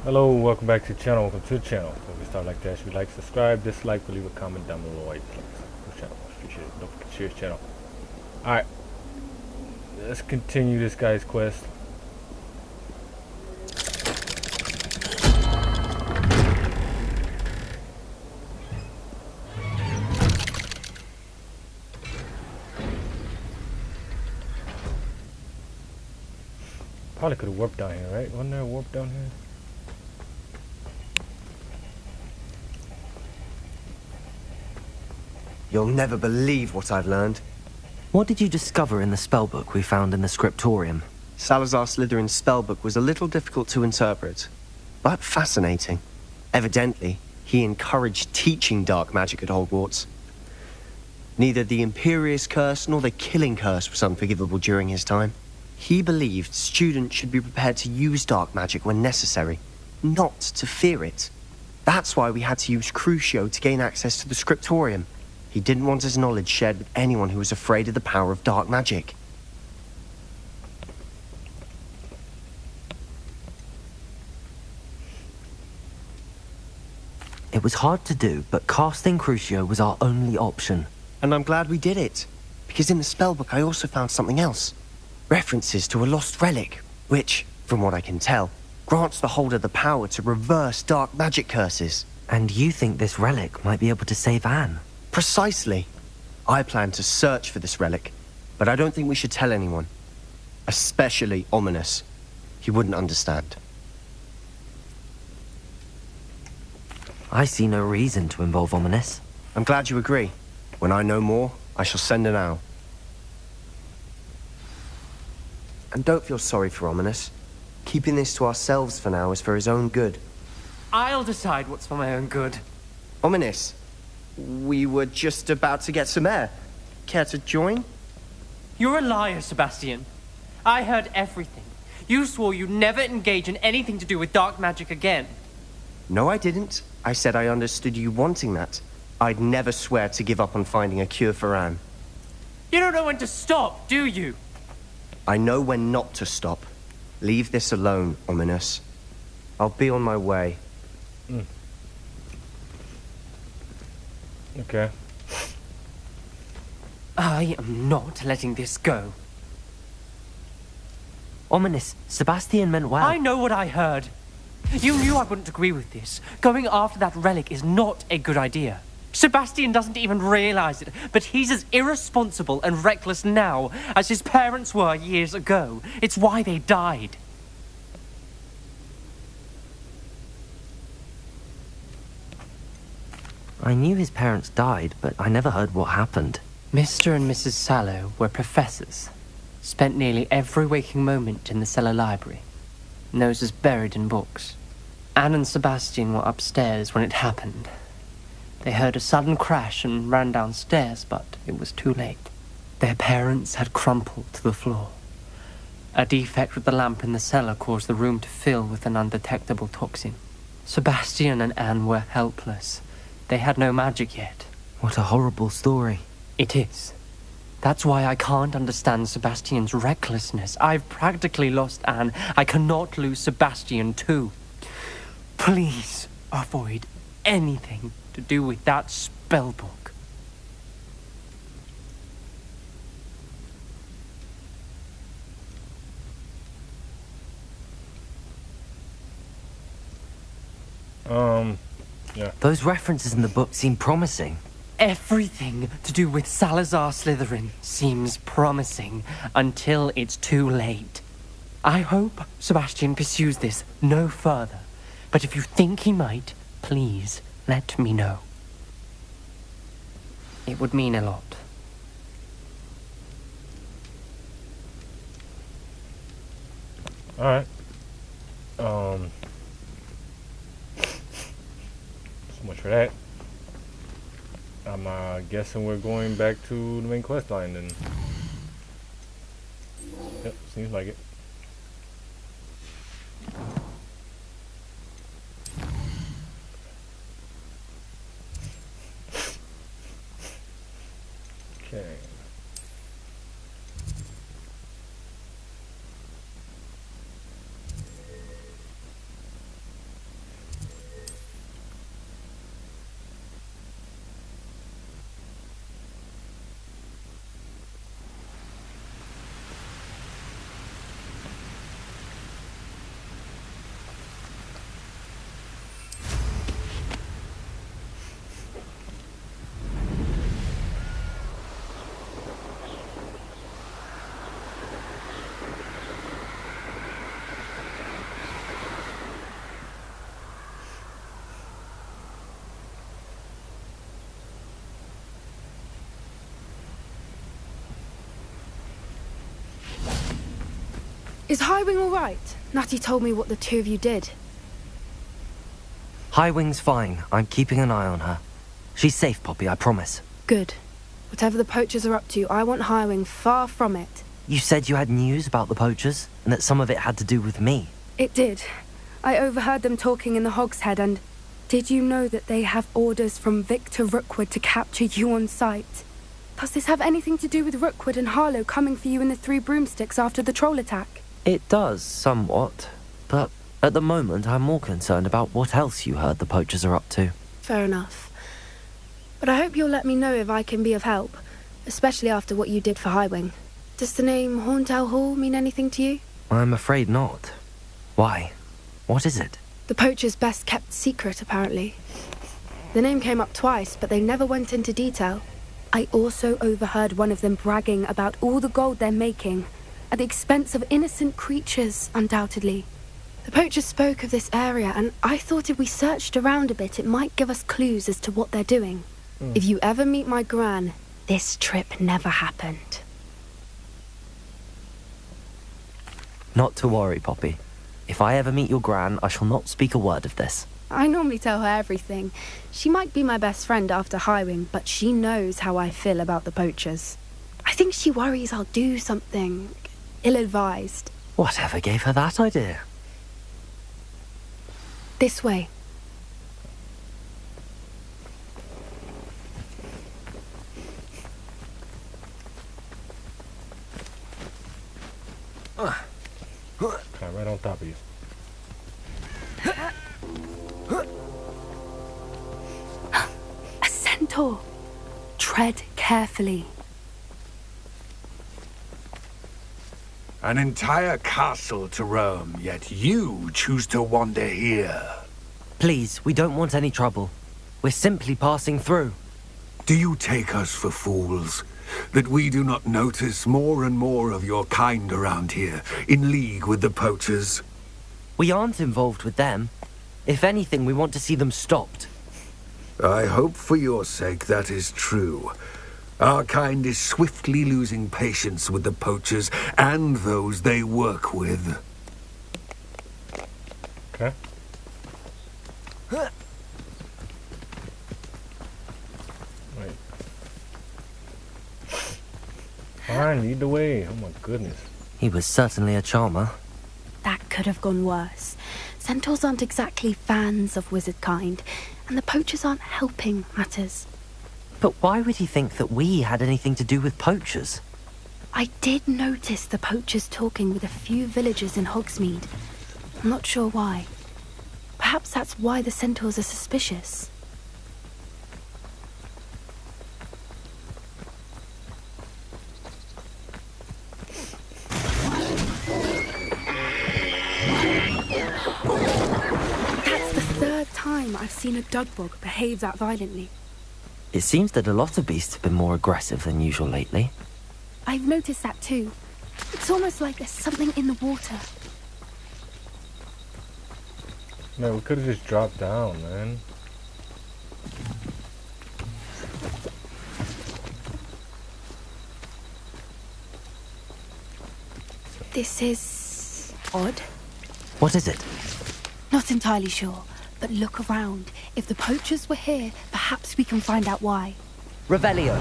Hello, welcome back to the channel. Welcome to the channel. Before we start like that, if you like, subscribe, dislike, or leave a comment down below. White please. Channel, appreciate it. Don't forget to share this channel. Alright, let's continue this guy's quest. Probably could have warped down here, right? Wasn't there a warp down here? You'll never believe what I've learned. What did you discover in the spellbook we found in the scriptorium? Salazar Slytherin's spellbook was a little difficult to interpret, but fascinating. Evidently, he encouraged teaching dark magic at Hogwarts. Neither the Imperious Curse nor the Killing Curse was unforgivable during his time. He believed students should be prepared to use dark magic when necessary, not to fear it. That's why we had to use Crucio to gain access to the scriptorium. He didn't want his knowledge shared with anyone who was afraid of the power of dark magic. It was hard to do, but casting Crucio was our only option. And I'm glad we did it, because in the spellbook I also found something else. References to a lost relic, which, from what I can tell, grants the holder the power to reverse dark magic curses. And you think this relic might be able to save Anne? Precisely. I plan to search for this relic, but I don't think we should tell anyone. Especially Ominous. He wouldn't understand. I see no reason to involve Ominous. I'm glad you agree. When I know more, I shall send an owl. And don't feel sorry for Ominous. Keeping this to ourselves for now is for his own good. I'll decide what's for my own good. Ominous, we were just about to get some air. Care to join? You're a liar, Sebastian. I heard everything. You swore you'd never engage in anything to do with dark magic again. No, I didn't. I said I understood you wanting that. I'd never swear to give up on finding a cure for Anne. You don't know when to stop, do you? I know when not to stop. Leave this alone, Ominous. I'll be on my way. Okay. I am not letting this go. Ominous, Sebastian meant well. I know what I heard. You knew I wouldn't agree with this. Going after that relic is not a good idea. Sebastian doesn't even realize it, but he's as irresponsible and reckless now as his parents were years ago. It's why they died. I knew his parents died, but I never heard what happened. Mr. and Mrs. Sallow were professors. Spent nearly every waking moment in the cellar library. Noses buried in books. Anne and Sebastian were upstairs when it happened. They heard a sudden crash and ran downstairs, but it was too late. Their parents had crumpled to the floor. A defect with the lamp in the cellar caused the room to fill with an undetectable toxin. Sebastian and Anne were helpless. They had no magic yet. What a horrible story. It is. That's why I can't understand Sebastian's recklessness. I've practically lost Anne. I cannot lose Sebastian too. Please avoid anything to do with that spellbook. Yeah. Those references in the book seem promising. Everything to do with Salazar Slytherin seems promising until it's too late. I hope Sebastian pursues this no further. But if you think he might, please let me know. It would mean a lot. Alright. So much for that. I'm guessing we're going back to the main quest line then. Yep, seems like it. Okay. Is Highwing all right? Natty told me what the two of you did. Highwing's fine. I'm keeping an eye on her. She's safe, Poppy, I promise. Good. Whatever the poachers are up to, I want Highwing far from it. You said you had news about the poachers, and that some of it had to do with me. It did. I overheard them talking in the Hogshead, and did you know that they have orders from Victor Rookwood to capture you on sight? Does this have anything to do with Rookwood and Harlow coming for you in the Three Broomsticks after the troll attack? It does, somewhat. But at the moment, I'm more concerned about what else you heard the poachers are up to. Fair enough. But I hope you'll let me know if I can be of help, especially after what you did for Highwing. Does the name Horntail Hall mean anything to you? I'm afraid not. Why? What is it? The poachers' best-kept secret, apparently. The name came up twice, but they never went into detail. I also overheard one of them bragging about all the gold they're making, at the expense of innocent creatures, undoubtedly. The poachers spoke of this area, and I thought if we searched around a bit, it might give us clues as to what they're doing. If you ever meet my gran, this trip never happened. Not to worry, Poppy. If I ever meet your gran, I shall not speak a word of this. I normally tell her everything. She might be my best friend after Highwing, but she knows how I feel about the poachers. I think she worries I'll do something ill-advised. Whatever gave her that idea? This way. Okay, right on top of you. A centaur. Tread carefully. An entire castle to roam, yet you choose to wander here. Please, we don't want any trouble. We're simply passing through. Do you take us for fools? That we do not notice more and more of your kind around here, in league with the poachers? We aren't involved with them. If anything, we want to see them stopped. I hope for your sake that is true. Our kind is swiftly losing patience with the poachers and those they work with. Okay. Wait. Fine, lead the way. Oh my goodness. He was certainly a charmer. That could have gone worse. Centaurs aren't exactly fans of wizard kind, and the poachers aren't helping matters. But why would he think that we had anything to do with poachers? I did notice the poachers talking with a few villagers in Hogsmeade. I'm not sure why. Perhaps that's why the centaurs are suspicious. That's the third time I've seen a dugbog behave that violently. It seems that a lot of beasts have been more aggressive than usual lately. I've noticed that too. It's almost like there's something in the water. Man, we could have just dropped down, man. This is odd. What is it? Not entirely sure, but look around. If the poachers were here, perhaps we can find out why. Revelio.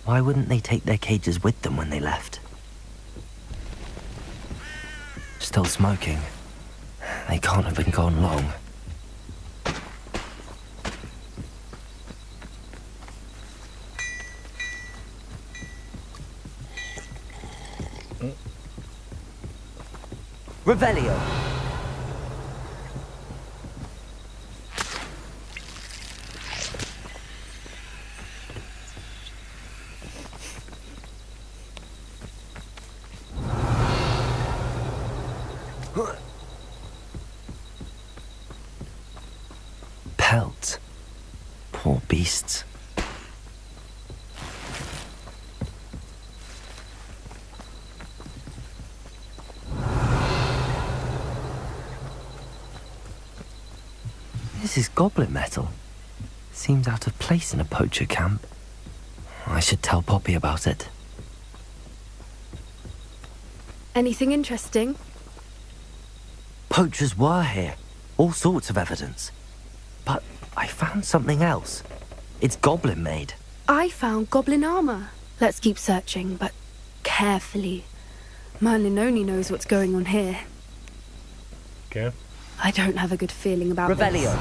Why wouldn't they take their cages with them when they left? Still smoking. They can't have been gone long. Revelio. Pelt. beasts. This is goblin metal. Seems out of place in a poacher camp. I should tell Poppy about it. Anything interesting? Poachers were here. All sorts of evidence. But I found something else. It's goblin made. I found goblin armor. Let's keep searching, but carefully. Merlin only knows what's going on here. Okay. I don't have a good feeling about Revelio. this.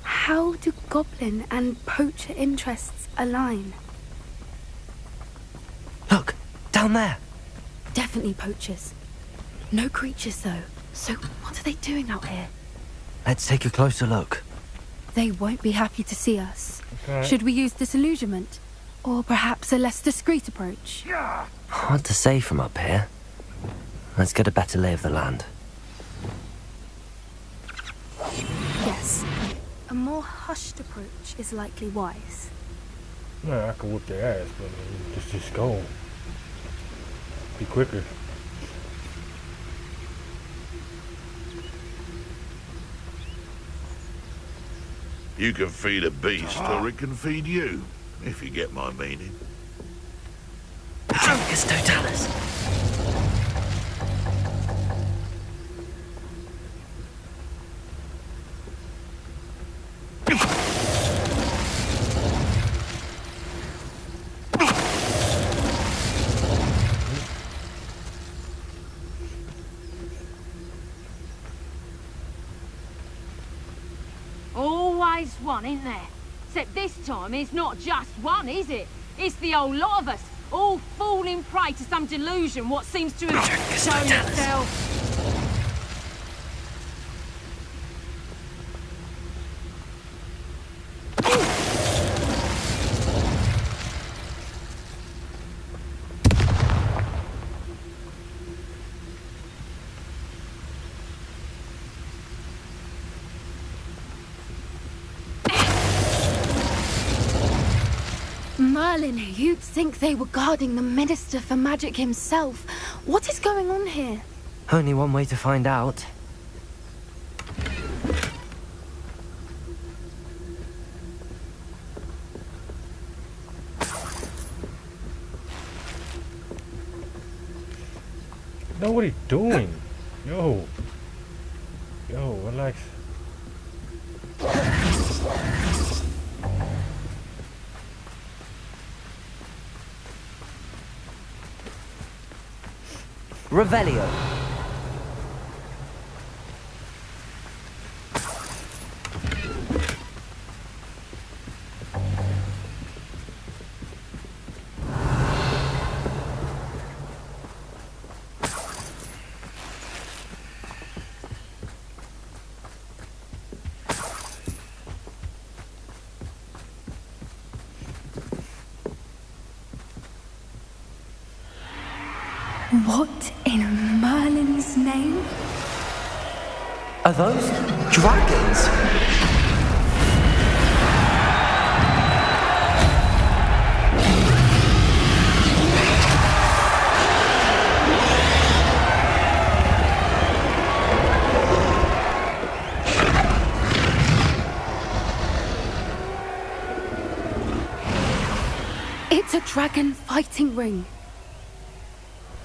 How do goblin and poacher interests align? Look, down there. Definitely poachers. No creatures, though. So what are they doing out here? Let's take a closer look. They won't be happy to see us. Okay. Should we use disillusionment? Or perhaps a less discreet approach? Hard to say from up here. Let's get a better lay of the land. Yes. A more hushed approach is likely wise. Man, I could whoop their ass, but just go. Be quicker. You can feed a beast, or it can feed you, if you get my meaning. Patroclus Totalis. Always one, isn't there? Except this time it's not just one, is it? It's the whole lot of us, all falling prey to some delusion what seems to have shown itself. Merlin, you'd think they were guarding the Minister for Magic himself. What is going on here? Only one way to find out. No, what are you doing? Yo, relax. Revelio. What in Merlin's name? Are those dragons? It's a dragon fighting ring.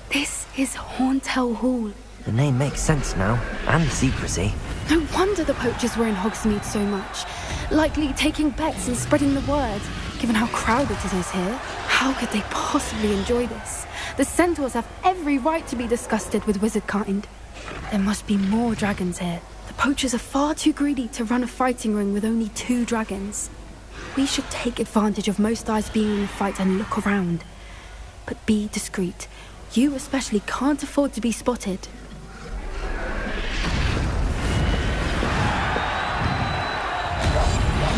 This is Hauntel Hall. The name makes sense now, and the secrecy. No wonder the poachers were in Hogsmeade so much. Likely taking bets and spreading the word, given how crowded it is here. How could they possibly enjoy this? The centaurs have every right to be disgusted with wizard kind. There must be more dragons here. The poachers are far too greedy to run a fighting ring with only 2 dragons. We should take advantage of most eyes being in the fight and look around. But be discreet. You especially can't afford to be spotted.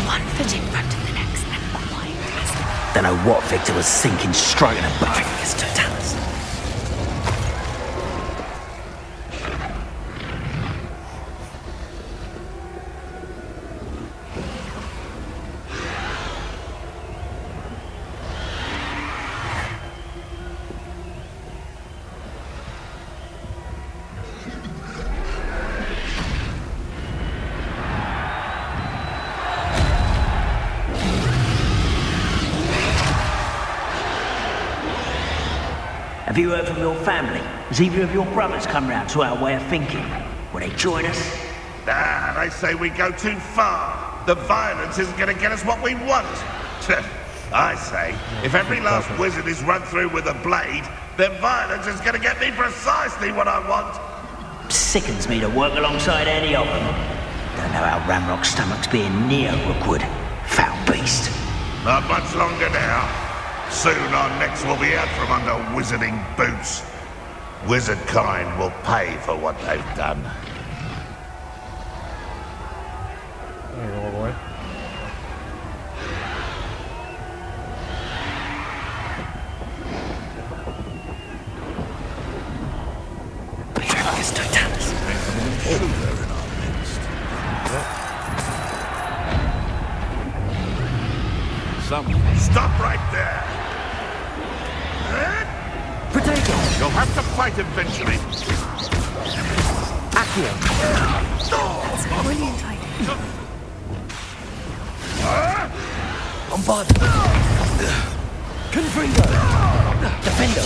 One foot in front of the next and quiet as... Don't know what Victor was thinking, stroking a bone. It's Totalis. Have you heard from your family? Has either of your brothers come round to our way of thinking? Will they join us? Nah, they say we go too far. The violence isn't going to get us what we want. I say, if every last wizard is run through with a blade, then violence is going to get me precisely what I want. Sickens me to work alongside any of them. Don't know how Ramrock's stomach's being near Rookwood. Foul beast. Not much longer now. Soon our necks will be out from under wizarding boots. Wizard kind will pay for what they've done. There you go, boy. Stop right there! Potato! You'll have to fight eventually. Accio! That's a brilliant idea. Bombard! Confringo! Defendo!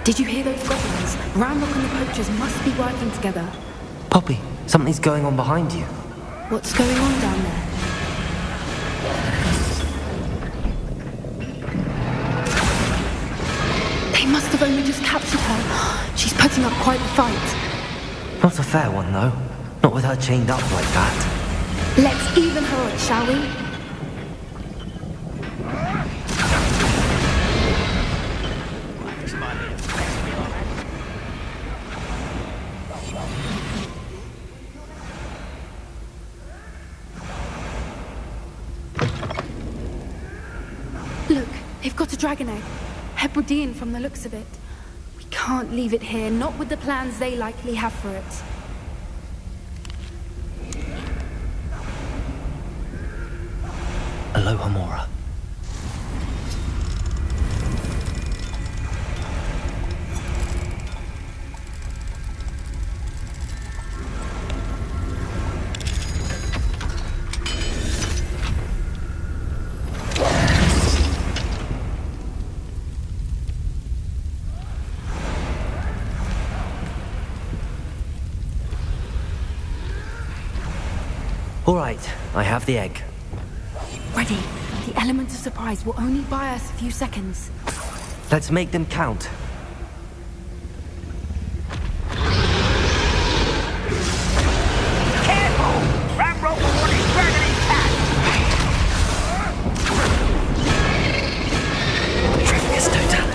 Did you hear those goblins? Ramrock and the poachers must be working together. Poppy, something's going on behind you. What's going on down there? They must have only just captured her. She's putting up quite the fight. Not a fair one, though. Not with her chained up like that. Let's even her up, shall we? Look, they've got a dragon egg. Hebridean from the looks of it. We can't leave it here, not with the plans they likely have for it. Aloha Mora. All right, I have the egg. Ready. The element of surprise will only buy us a few seconds. Let's make them count. Careful! Ramrock will want his dragon intact! Travis Totalis.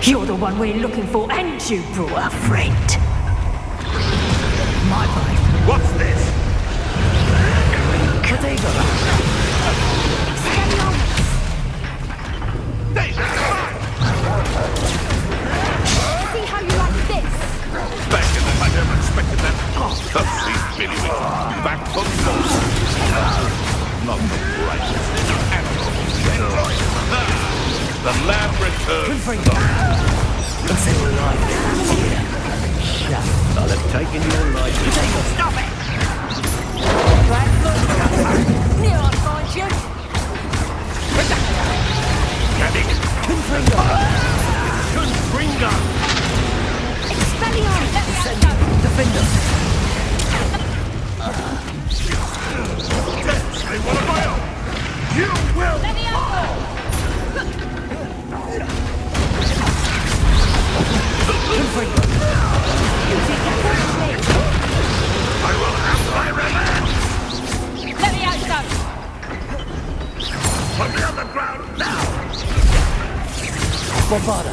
You're the one we're looking for, and you brought a friend. My wife. What's this? Expelliarmus! David! not the righteousness of animals. The lamb returns. It's in life. I'll have taken your life. Stop it! Knew I'd find you. Confringo! Expelliarmus! Let me out! Defender! They want to my own. You will. Let me out! I will have my revenge. Let me out, son! Put me on the ground now. Bombarda!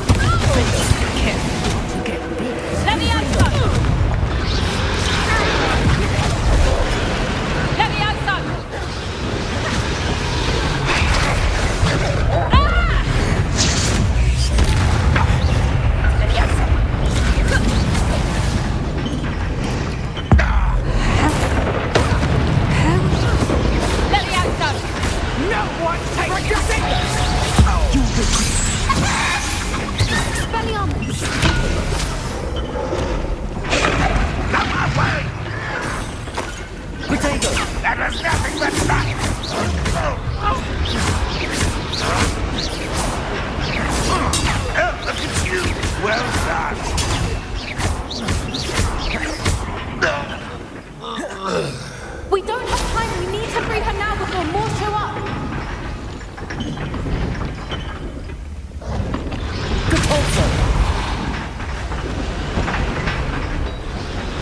Let me out, son! Let me out, son! Let me out, son! No one takes your fingers! Expelliarmus! Out my way. Potato! That was nothing but that. Look at you. Well done. We don't have time. We need to free her now before more show up. Good also!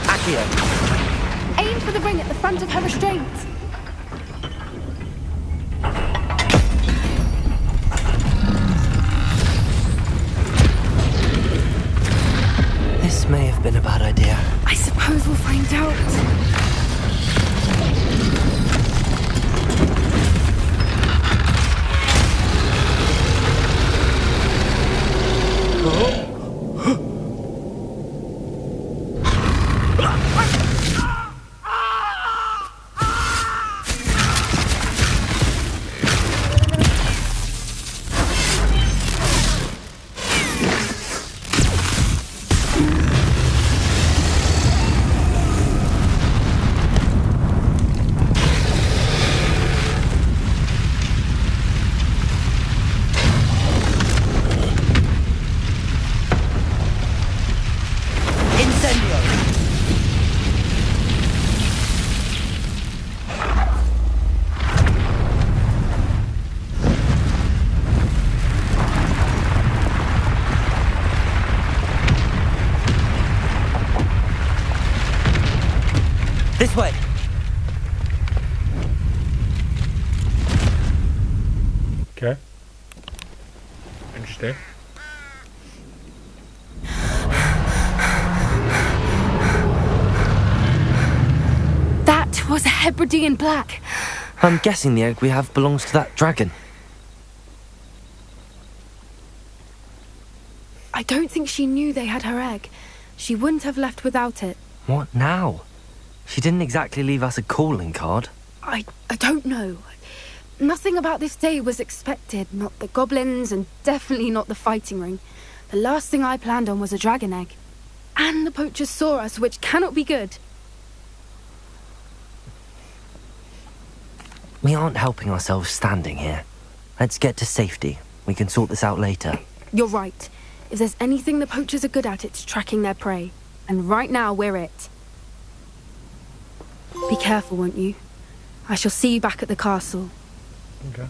Accio! Aim for the ring at the front of her restraint. This may have been a bad idea. I suppose we'll find out. This way! Okay. Interesting. That was a Hebridean black. I'm guessing the egg we have belongs to that dragon. I don't think she knew they had her egg. She wouldn't have left without it. What now? She didn't exactly leave us a calling card. I don't know. Nothing about this day was expected. Not the goblins, and definitely not the fighting ring. The last thing I planned on was a dragon egg. And the poachers saw us, which cannot be good. We aren't helping ourselves standing here. Let's get to safety. We can sort this out later. You're right. If there's anything the poachers are good at, it's tracking their prey. And right now, we're it. Be careful, won't you? I shall see you back at the castle. Okay.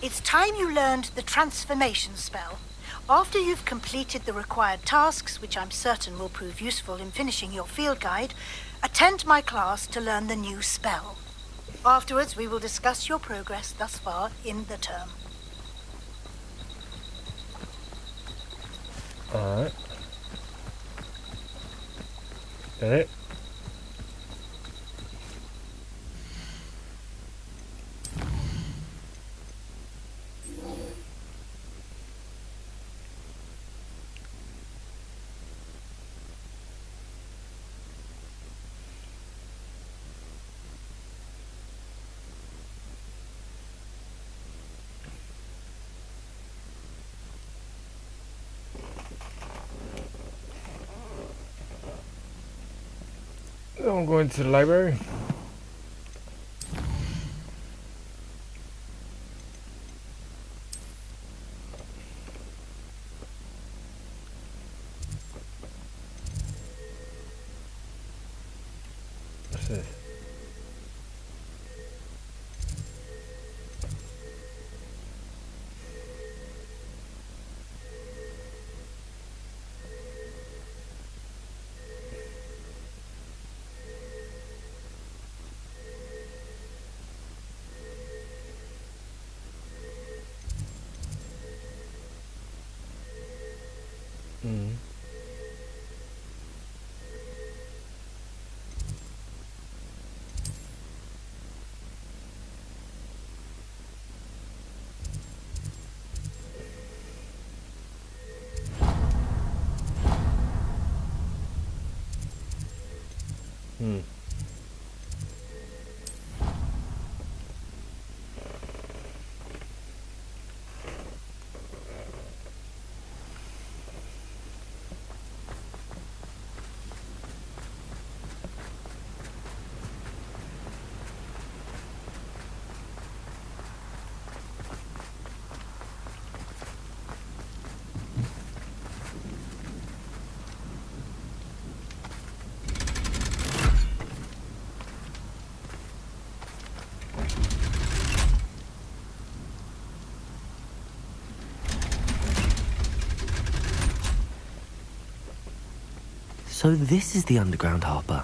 It's time you learned the transformation spell. After you've completed the required tasks, which I'm certain will prove useful in finishing your field guide, attend my class to learn the new spell. Afterwards, we will discuss your progress thus far in the term. Alright. That it? I'm going to the library. What's this? Mm. Hmm. So this is the underground harbour.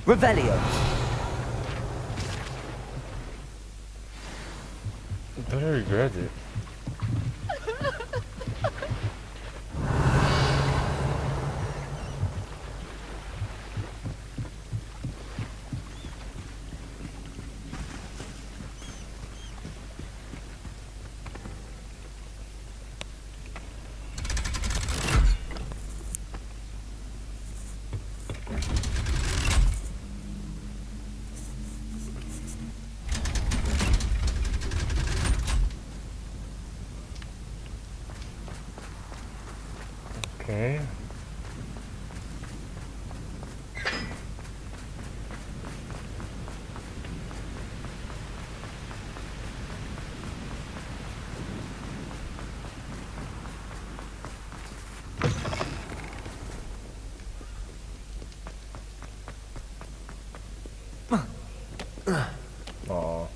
Revelio. Don't I regret it? Okay. Aw.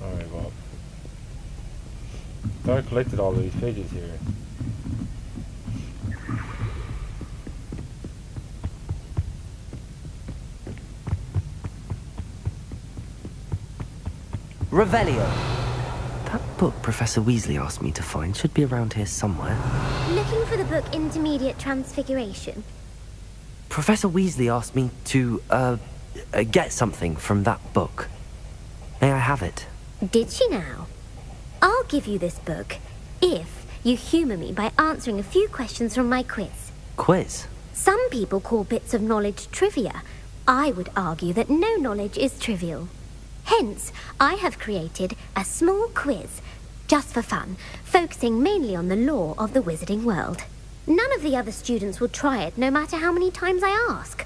Alright, well. Thought I collected all of these pages here. Revelio. That book Professor Weasley asked me to find should be around here somewhere. Looking for the book Intermediate Transfiguration? Professor Weasley asked me to, get something from that book. May I have it? Did she now? I'll give you this book if you humour me by answering a few questions from my quiz. Quiz? Some people call bits of knowledge trivia. I would argue that no knowledge is trivial. Hence, I have created a small quiz, just for fun, focusing mainly on the lore of the wizarding world. None of the other students will try it, no matter how many times I ask.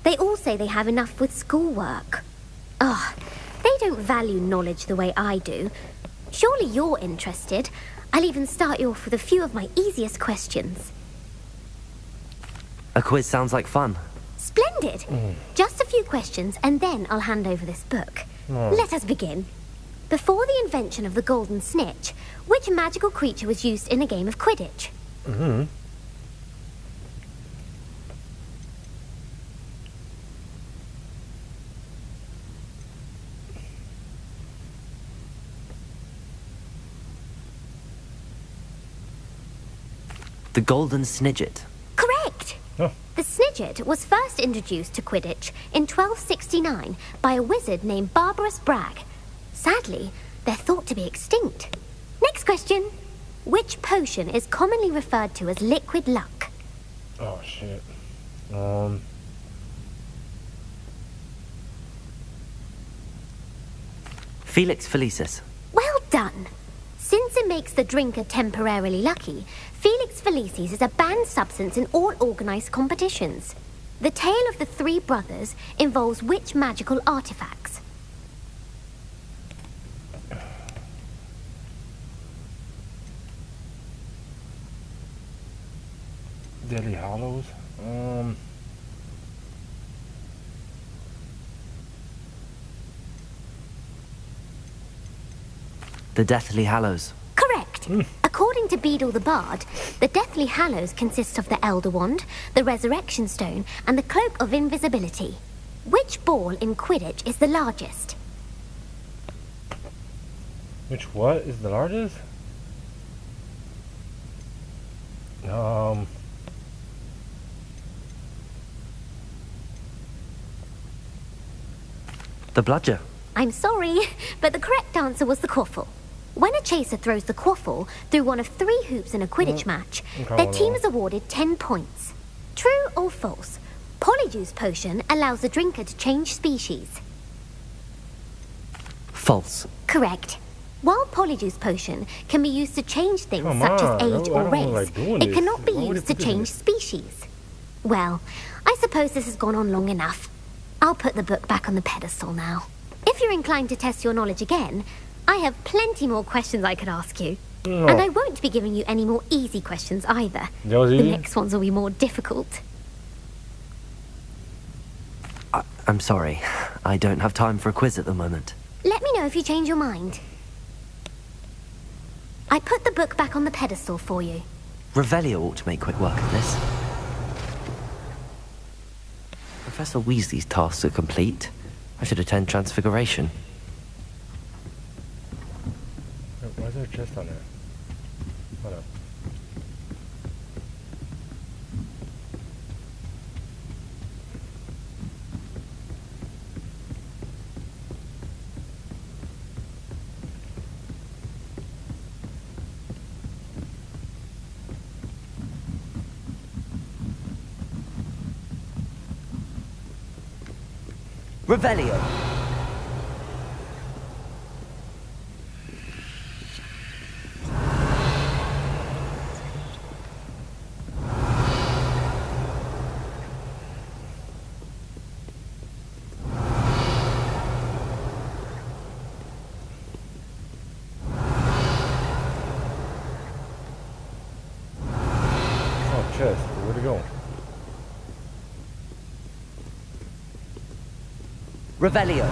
They all say they have enough with schoolwork. Ugh, they don't value knowledge the way I do. Surely you're interested. I'll even start you off with a few of my easiest questions. A quiz sounds like fun. Splendid. Splendid! Just a few questions and then I'll hand over this book. Let us begin. Before the invention of the golden snitch, which magical creature was used in a game of Quidditch? The Golden Snidget. Correct! Oh. The Snidget was first introduced to Quidditch in 1269 by a wizard named Barbarous Bragg. Sadly, they're thought to be extinct. Next question. Which potion is commonly referred to as liquid luck? Oh, shit. Felix Felicis. Well done. Since it makes the drinker temporarily lucky, Felix Felicis is a banned substance in all organized competitions. The tale of the three brothers involves which magical artifacts? Deadly Hollows. The Deathly Hallows. Correct. According to Beadle the Bard, the Deathly Hallows consists of the Elder Wand, the Resurrection Stone, and the Cloak of Invisibility. Which ball in Quidditch is the largest? Which what is the largest? The Bludger. I'm sorry, but the correct answer was the quaffle. When a chaser throws the quaffle through one of 3 hoops in a Quidditch match, their team is awarded 10 points. True or false? Polyjuice Potion allows the drinker to change species. False. Correct. While Polyjuice Potion can be used to change things such as age or race, it cannot be used to change species. Well, I suppose this has gone on long enough. I'll put the book back on the pedestal now. If you're inclined to test your knowledge again, I have plenty more questions I could ask you. And I won't be giving you any more easy questions either. The next ones will be more difficult. I'm sorry. I don't have time for a quiz at the moment. Let me know if you change your mind. I put the book back on the pedestal for you. Revelio ought to make quick work of this. Professor Weasley's tasks are complete. I should attend Transfiguration. Why is there a chest on there? Hold up. Revelio. Oh, chest. Where'd it go? Revelio.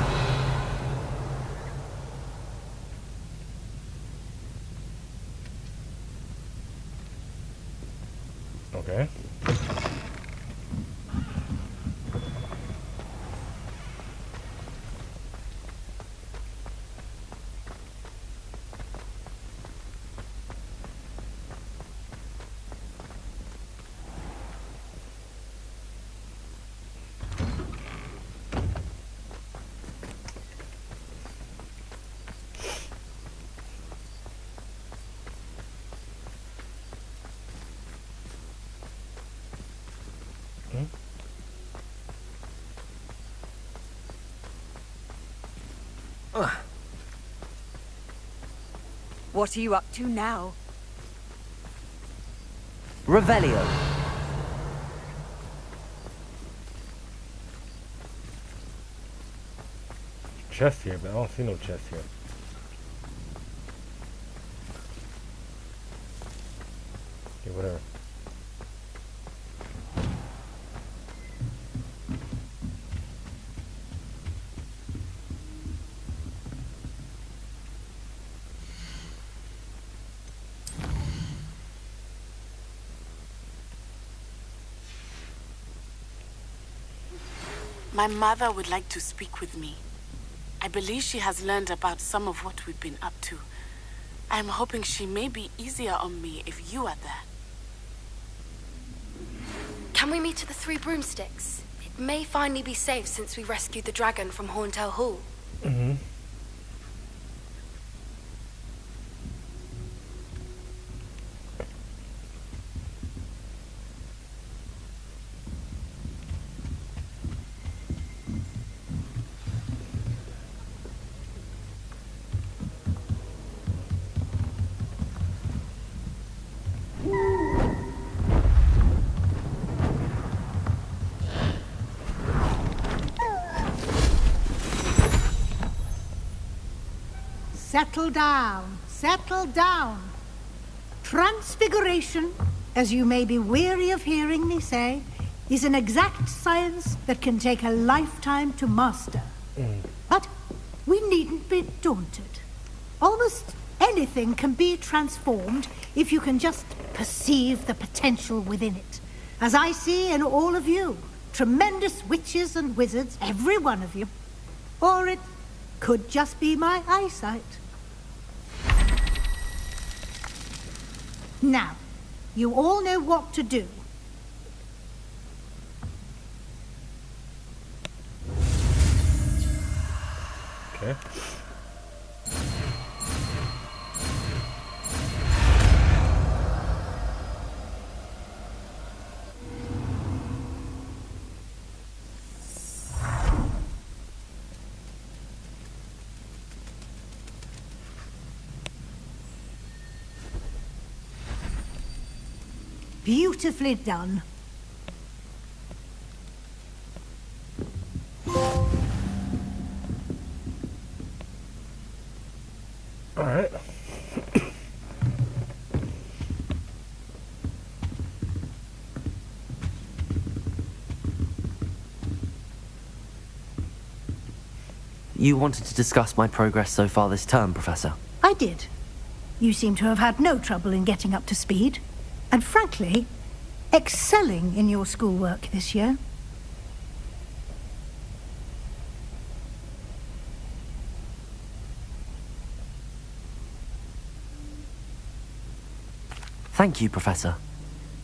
Okay. What are you up to now? Revelio. Chest here, but I don't see no chest here. Okay, whatever. My mother would like to speak with me. I believe she has learned about some of what we've been up to. I'm hoping she may be easier on me if you are there. Can we meet at the Three Broomsticks? It may finally be safe since we rescued the dragon from Horntail Hall. Mm-hmm. Settle down, settle down. Transfiguration, as you may be weary of hearing me say, is an exact science that can take a lifetime to master. But we needn't be daunted. Almost anything can be transformed if you can just perceive the potential within it. As I see in all of you, tremendous witches and wizards, every one of you. Or it could just be my eyesight. Now, you all know what to do. Okay. Beautifully done. All right. You wanted to discuss my progress so far this term, Professor? I did. You seem to have had no trouble in getting up to speed. And frankly, excelling in your schoolwork this year. Thank you, Professor.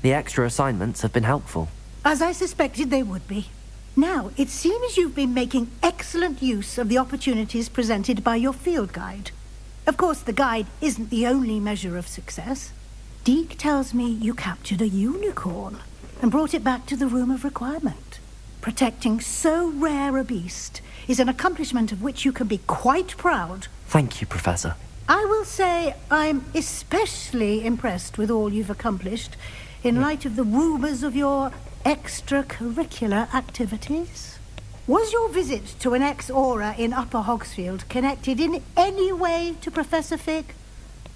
The extra assignments have been helpful. As I suspected they would be. Now, it seems you've been making excellent use of the opportunities presented by your field guide. Of course, the guide isn't the only measure of success. Deke tells me you captured a unicorn and brought it back to the Room of Requirement. Protecting so rare a beast is an accomplishment of which you can be quite proud. Thank you, Professor. I will say I'm especially impressed with all you've accomplished in light of the rumors of your extracurricular activities. Was your visit to an ex-aura in Upper Hogsfield connected in any way to Professor Fig?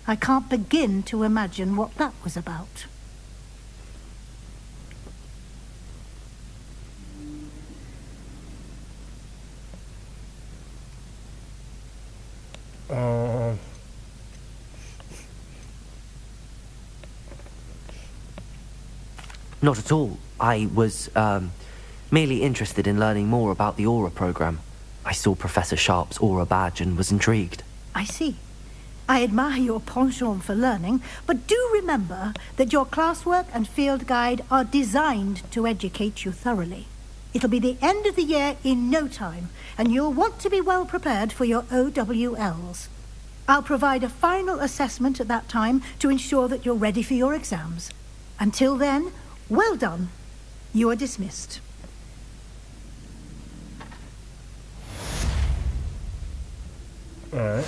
I can't begin to imagine what that was about. Not at all. I was, merely interested in learning more about the Aura program. I saw Professor Sharp's Aura badge and was intrigued. I see. I admire your penchant for learning, but do remember that your classwork and field guide are designed to educate you thoroughly. It'll be the end of the year in no time, and you'll want to be well prepared for your OWLs. I'll provide a final assessment at that time to ensure that you're ready for your exams. Until then, well done. You are dismissed. All right.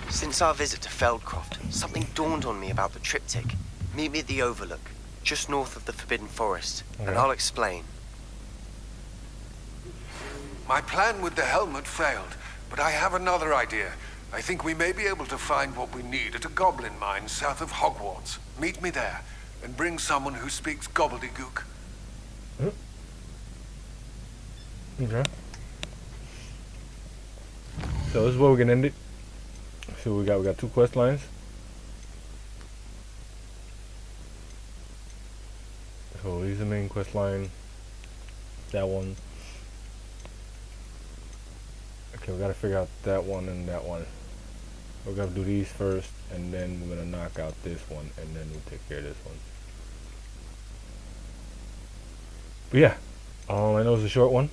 Since our visit to Feldcroft, something dawned on me about the triptych. Meet me at the Overlook, just north of the Forbidden Forest, and I'll explain. My plan with the helmet failed, but I have another idea. I think we may be able to find what we need at a goblin mine south of Hogwarts. Meet me there, and bring someone who speaks gobbledygook. Okay. So this is where we can end it. So we got 2 quest lines. So here's the main quest line. That one. Okay, we gotta figure out that one and that one. We're gonna do these first, and then we're gonna knock out this one, and then we'll take care of this one. But yeah, I know it's a short one,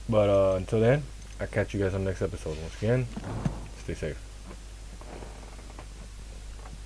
but until then, I'll catch you guys on the next episode. Once again, stay safe.